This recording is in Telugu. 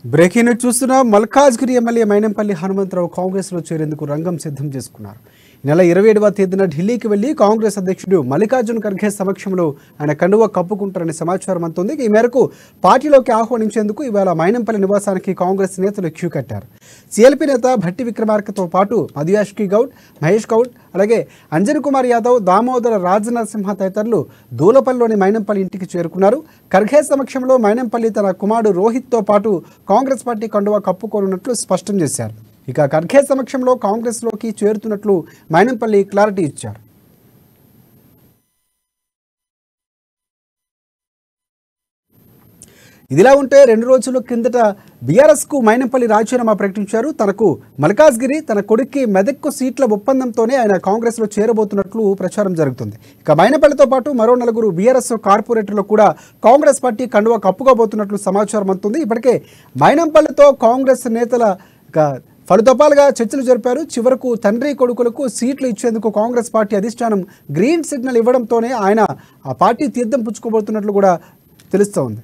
బ్రేకింగ్ న్యూస్ చూస్తున్నాం. మల్కాజ్గిరి ఎమ్మెల్యే మైనంపల్లి హనుమంతరావు కాంగ్రెస్లో చేరేందుకు రంగం సిద్ధం చేసుకున్నారు. ఈ నెల 27వ తేదీన ఢిల్లీకి వెళ్లి కాంగ్రెస్ అధ్యక్షుడు మల్లికార్జున ఖర్గే సమక్షంలో ఆయన కండువా కప్పుకుంటారనే సమాచారం అందుతుంది. ఈ మేరకు పార్టీలోకి ఆహ్వానించేందుకు ఇవాళ మైనంపల్లి నివాసానికి కాంగ్రెస్ నేతలు క్యూ కట్టారు. సిఎల్పి నేత భట్టి విక్రమార్కతో పాటు మధుయాష్కి గౌడ్, మహేష్ గౌడ్, అలాగే అంజన్ కుమార్ యాదవ్, దామోదర రాజనరసింహ తదితరులు దూలపల్లిలోని మైనంపల్లి ఇంటికి చేరుకున్నారు. ఖర్గే సమక్షంలో మైనంపల్లి తన కుమారుడు రోహిత్తో పాటు కాంగ్రెస్ పార్టీ కండువా కప్పుకోనున్నట్లు స్పష్టం చేశారు. ఇక ఖర్గే సమక్షంలో కాంగ్రెస్లోకి చేరుతున్నట్లు మైనంపల్లి క్లారిటీ ఇచ్చారు. ఇదిలా ఉంటే 2 రోజుల కిందట బీఆర్ఎస్కు మైనంపల్లి రాజీనామా ప్రకటించారు. తనకు మల్కాజ్గిరి, తన కొడుక్కి మెదక్కు సీట్ల ఒప్పందంతోనే ఆయన కాంగ్రెస్లో చేరబోతున్నట్లు ప్రచారం జరుగుతుంది. ఇక మైనంపల్లితో పాటు మరో 4 బీఆర్ఎస్ కార్పొరేటర్లు కూడా కాంగ్రెస్ పార్టీ కండువా కప్పుకోబోతున్నట్లు సమాచారం అందుతుంది. ఇప్పటికే మైనంపల్లితో కాంగ్రెస్ నేతల పలుదఫాలుగా చర్చలు జరిపారు. చివరకు తండ్రి కొడుకులకు సీట్లు ఇచ్చేందుకు కాంగ్రెస్ పార్టీ అధిష్టానం గ్రీన్ సిగ్నల్ ఇవ్వడంతోనే ఆయన ఆ పార్టీ తీర్థం పుచ్చుకోబోతున్నట్లు కూడా తెలుస్తోంది.